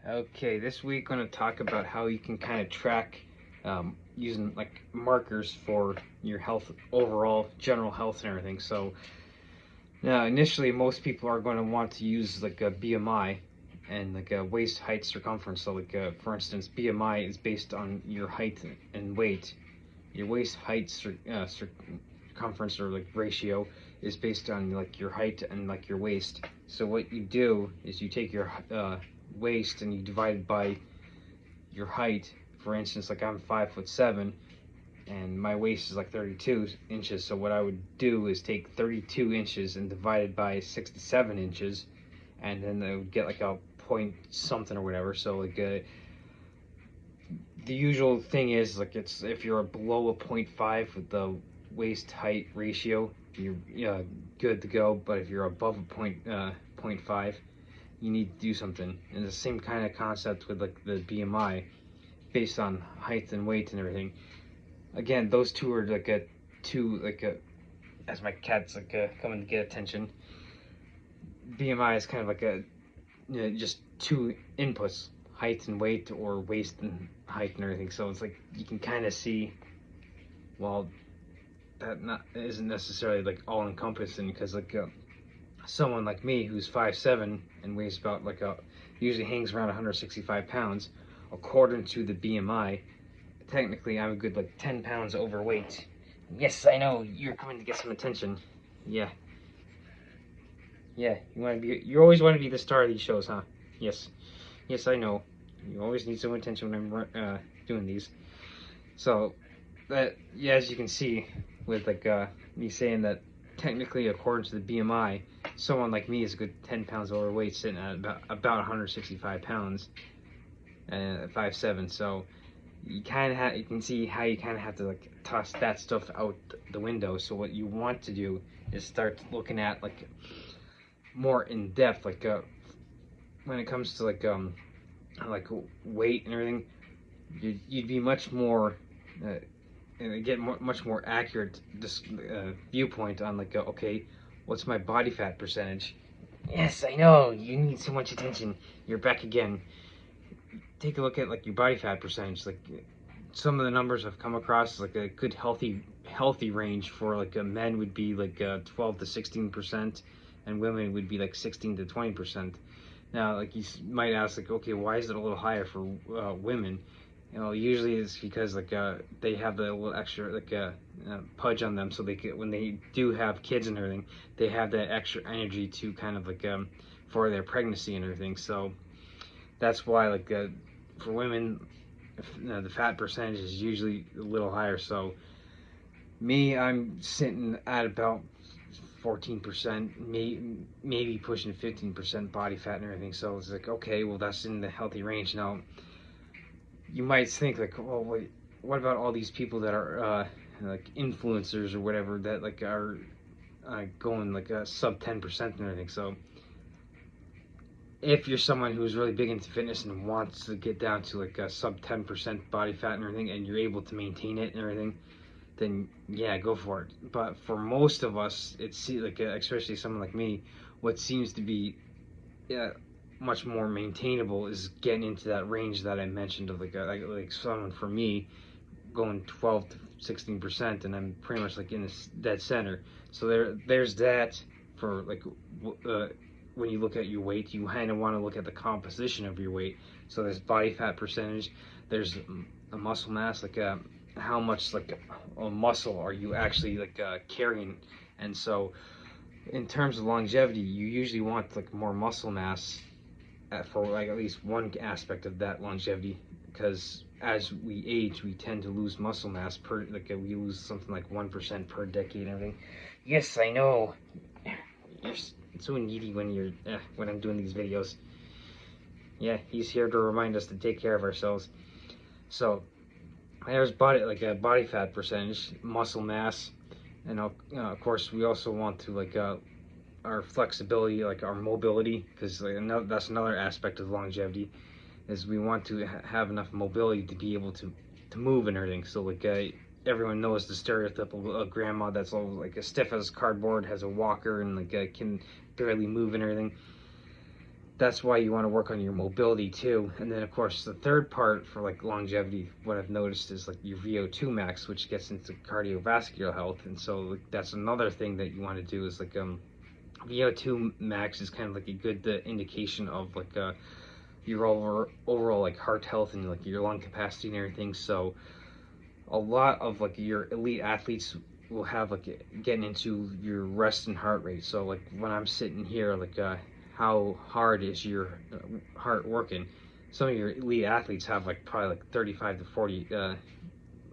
Okay, this week I'm going to talk about how you can kind of track using like markers for your health, overall general health and everything. So now initially most people are going to want to use like a BMI and like a waist height circumference. So like for instance, BMI is based on your height and weight. Your waist height circumference or like ratio is based on like your height and like your waist. So what you do is you take your waist and you divide it by your height. For instance, like I'm 5'7" and my waist is like 32 inches. So what I would do is take 32 inches and divide it by 67 inches, and then I would get like a point something or whatever. So like the usual thing is like it's if you're below a 0.5 with the waist height ratio, you're good to go. But if you're above a 0.5, you need to do something. And the same kind of concept with like the BMI, based on height and weight and everything. Again, those two are like as my cat's like coming to get attention. BMI is kind of like just two inputs, height and weight, or waist and height and everything. So it's like you can kind of see, well, that not isn't necessarily like all encompassing, because like someone like me who's 5'7" and weighs about like usually hangs around 165 pounds, according to the BMI, technically I'm a good like 10 pounds overweight. Yes, I know, you're coming to get some attention. Yeah. Yeah, you always want to be the star of these shows, huh? Yes. Yes, I know. You always need some attention when I'm doing these. So, that, yeah, as you can see, with like me saying that technically according to the BMI, someone like me is a good 10 pounds overweight, sitting at about 165 pounds, and 5'7". So you kind of you can see how you kind of have to like toss that stuff out the window. So what you want to do is start looking at like more in depth, like when it comes to like weight and everything. You'd be much more and get much more accurate viewpoint on like okay, what's my body fat percentage. Yes, I know, you need so much attention. You're back again. Take a look at like your body fat percentage. Like some of the numbers I've come across, like a good healthy range for like a men would be like 12 to 16%, and women would be like 16 to 20%. Now, like you might ask, like, okay, why is it a little higher for women? Usually it's because like they have the little extra like pudge on them, so they can, when they do have kids and everything, they have that extra energy to kind of like for their pregnancy and everything. So that's why like for women, the fat percentage is usually a little higher. So me, I'm sitting at about 14%, maybe pushing 15% body fat and everything. So it's like, okay, well, that's in the healthy range. Now, you might think like, well, wait, what about all these people that are like influencers or whatever that like are going like a sub 10% and everything? So if you're someone who's really big into fitness and wants to get down to like a sub 10% body fat and everything, and you're able to maintain it and everything, then yeah, go for it. But for most of us, it's like especially someone like me, what seems to be yeah, much more maintainable is getting into that range that I mentioned of like someone for me going 12 to 16%, and I'm pretty much like in this dead center. So there's that for like when you look at your weight, you kind of want to look at the composition of your weight. So there's body fat percentage, there's a muscle mass, like how much like a muscle are you actually like carrying. And so in terms of longevity, you usually want like more muscle mass for like at least one aspect of that longevity, because as we age, we tend to lose muscle mass per like we lose something like 1% per decade and everything. Yes, I know. You're so needy when you're when I'm doing these videos. Yeah, he's here to remind us to take care of ourselves. So there's body like a body fat percentage, muscle mass, and of course we also want to like our flexibility, like our mobility, because like that's another aspect of longevity, is we want to have enough mobility to be able to move and everything. So like everyone knows the stereotypical grandma that's all like as stiff as cardboard, has a walker, and like can barely move and everything. that's why you want to work on your mobility too. And then of course the third part for like longevity, what I've noticed is like your VO2 max, which gets into cardiovascular health. And so like, that's another thing that you want to do is like VO2 max is kind of like a good indication of like your overall like heart health and like your lung capacity and everything. So a lot of like your elite athletes will have like getting into your rest and heart rate. So like when I'm sitting here, like how hard is your heart working? Some of your elite athletes have like probably like 35 to 40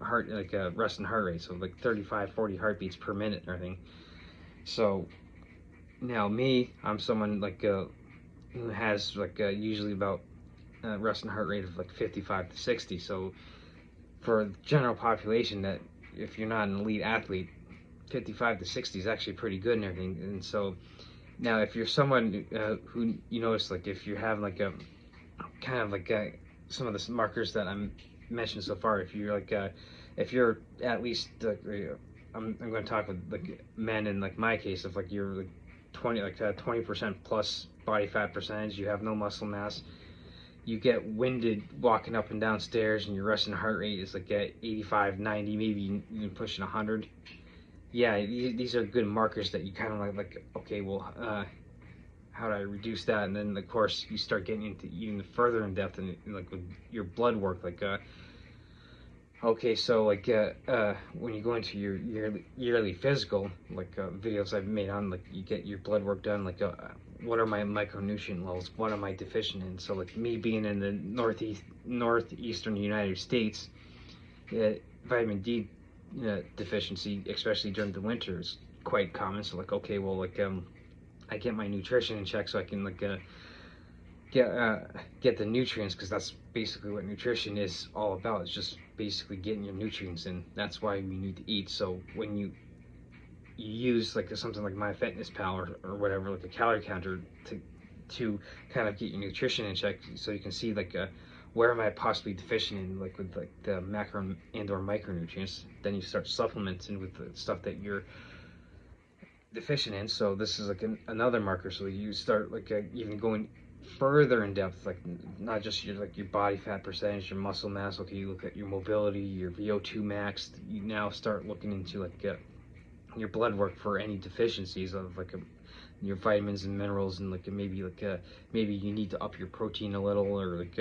heart like rest and heart rate, so like 35 40 heartbeats per minute and everything. So now me, I'm someone like who has like usually about rest and heart rate of like 55 to 60. So for the general population, that if you're not an elite athlete, 55 to 60 is actually pretty good and everything. And so now if you're someone who you notice like if you're having like a kind of like some of the markers that I'm mentioned so far, if you're like if you're at least I'm going to talk with like men in like my case, if like you're like 20% plus body fat percentage, you have no muscle mass, you get winded walking up and down stairs, and your resting heart rate is like at 85 90, maybe even pushing 100. Yeah, these are good markers that you kind of like okay, well how do I reduce that? And then of course you start getting into even further in depth and like with your blood work, like okay, so like when you go into your yearly physical, like videos I've made on like you get your blood work done, like what are my micronutrient levels, what am I deficient in? So like me being in the northeastern United States, vitamin D deficiency, especially during the winter, is quite common. So like okay, well like I get my nutrition in check so I can like get the nutrients, because that's basically what nutrition is all about. It's just basically getting your nutrients in. That's why we need to eat. So when you use like something like MyFitnessPal or whatever, like a calorie counter to kind of get your nutrition in check, so you can see like where am I possibly deficient in, like with like the macro and or micronutrients. Then you start supplementing with the stuff that you're deficient in. So this is like another marker. So you start like even going further in depth, like not just your like your body fat percentage, your muscle mass. Okay, you look at your mobility, your VO2 max. You now start looking into like your blood work for any deficiencies of like your vitamins and minerals, and like maybe you need to up your protein a little, or like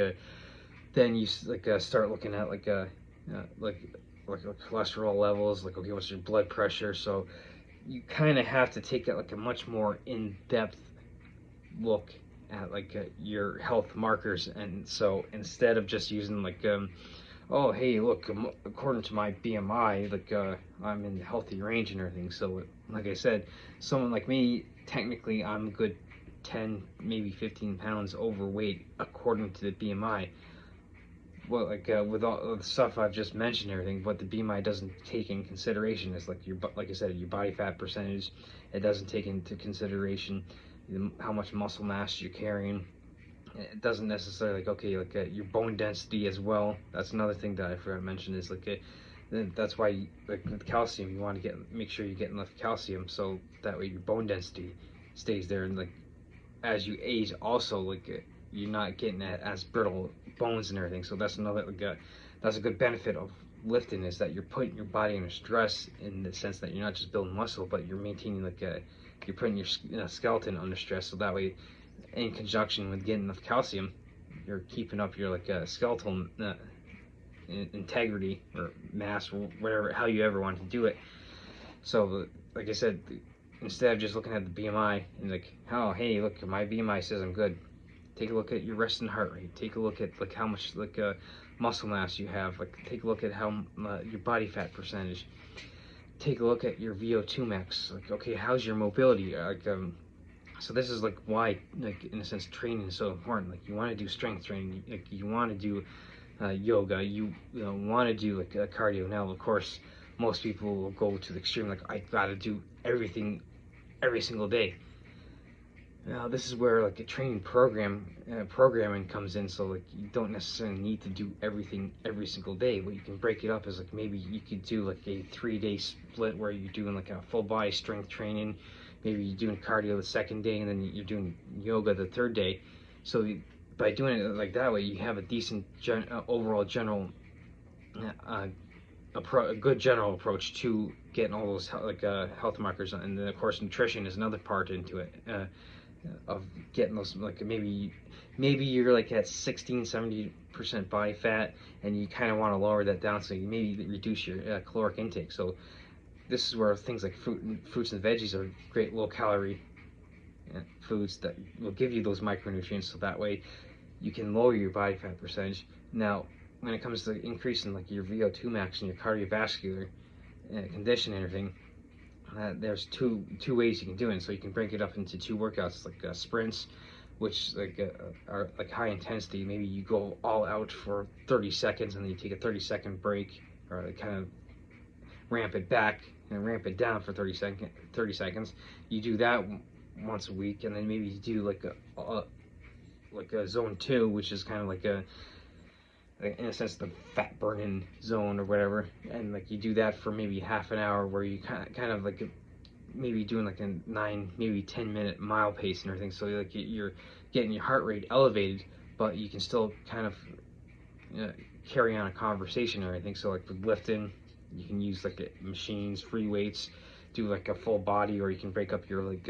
then you like start looking at like cholesterol levels, like okay, what's your blood pressure. So you kind of have to take like a much more in-depth look at like your health markers. And so instead of just using like oh hey look, according to my BMI, like I'm in the healthy range and everything. So like I said, someone like me, technically I'm a good 10 maybe 15 pounds overweight according to the BMI. Well, like with all the stuff I've just mentioned, everything, what the BMI doesn't take in consideration is like like I said, your body fat percentage. It doesn't take into consideration how much muscle mass you're carrying. It doesn't necessarily like okay, like your bone density as well. That's another thing that I forgot to mention is like that's why like with calcium, you want to make sure you get enough calcium, so that way your bone density stays there. And like as you age, also like you're not getting as brittle bones and everything. So that's another like that's a good benefit of lifting, is that you're putting your body under stress, in the sense that you're not just building muscle, but you're maintaining like you're putting your skeleton under stress. So that way, in conjunction with getting enough calcium, you're keeping up your like skeletal integrity or mass, or whatever, how you ever want to do it. So like I said, instead of just looking at the BMI and like, oh hey look, my BMI says I'm good, take a look at your resting heart rate, take a look at like how much like muscle mass you have, like take a look at how your body fat percentage, take a look at your VO2 max, like okay, how's your mobility, like so this is like why, like in a sense, training is so important. Like you want to do strength training, like you want to do yoga, you know, want to do like cardio. Now of course most people will go to the extreme, like I gotta do everything every single day. Now this is where like a training programming comes in. So like you don't necessarily need to do everything every single day. What you can break it up is like maybe you could do like a 3-day split where you're doing like a full body strength training. Maybe you're doing cardio the second day, and then you're doing yoga the third day. So by doing it like that way, you have a decent overall general a good general approach to getting all those health markers, and then of course nutrition is another part into it, of getting those, like maybe you're like at 16-70% body fat, and you kind of want to lower that down, so you maybe reduce your caloric intake. So this is where things like fruits and veggies are great low calorie foods that will give you those micronutrients, so that way you can lower your body fat percentage. Now, when it comes to increasing like your VO2 max and your cardiovascular condition and everything, there's two ways you can do it. So you can break it up into 2 workouts, like sprints, which are like high intensity. Maybe you go all out for 30 seconds and then you take a 30-second break, or kind of ramp it back and ramp it down for 30 seconds. You do that once a week, and then maybe you do like a zone 2, which is kind of like in a sense the fat burning zone or whatever, and like you do that for maybe half an hour, where you kind of like maybe doing like a 9, maybe 10-minute mile pace and everything. So like you're getting your heart rate elevated, but you can still kind of carry on a conversation or anything. So like with lifting, you can use like machines, free weights, do like a full body, or you can break up your like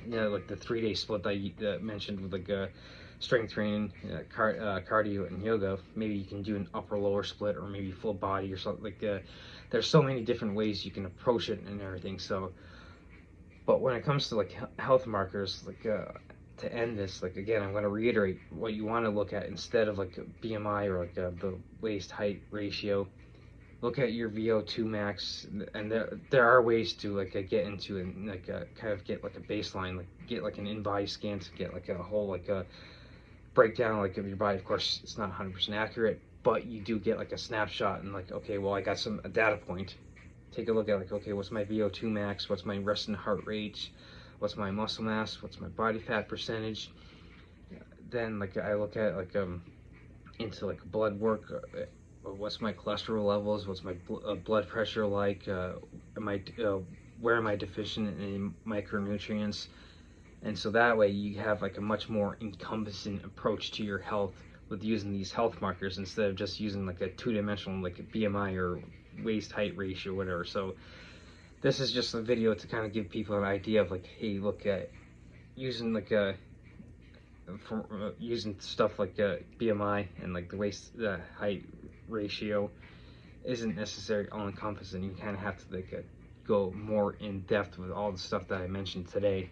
like the 3-day split that I mentioned with like strength training, cardio, and yoga. Maybe you can do an upper lower split, or maybe full body or something. Like there's so many different ways you can approach it and everything. So, but when it comes to like health markers, like to end this, like again, I'm going to reiterate what you want to look at instead of like BMI or like the waist height ratio. Look at your VO2 max, and there are ways to like get into and like kind of get like a baseline, like get like an in-body scan to get like a whole like a breakdown like of your body. Of course, it's not 100% accurate, but you do get like a snapshot, and like, okay, well, I got a data point. Take a look at like, okay, what's my VO2 max? What's my resting heart rate? What's my muscle mass? What's my body fat percentage? Then like I look at like into like blood work. What's my cholesterol levels? What's my blood pressure like? Where am I deficient in micronutrients? And so that way you have like a much more encompassing approach to your health with using these health markers, instead of just using like a 2-dimensional like a BMI or waist height ratio or whatever. So this is just a video to kind of give people an idea of like, hey, look at using like using stuff like BMI and like the waist height ratio isn't necessarily all encompassing. You kind of have to like go more in depth with all the stuff that I mentioned today.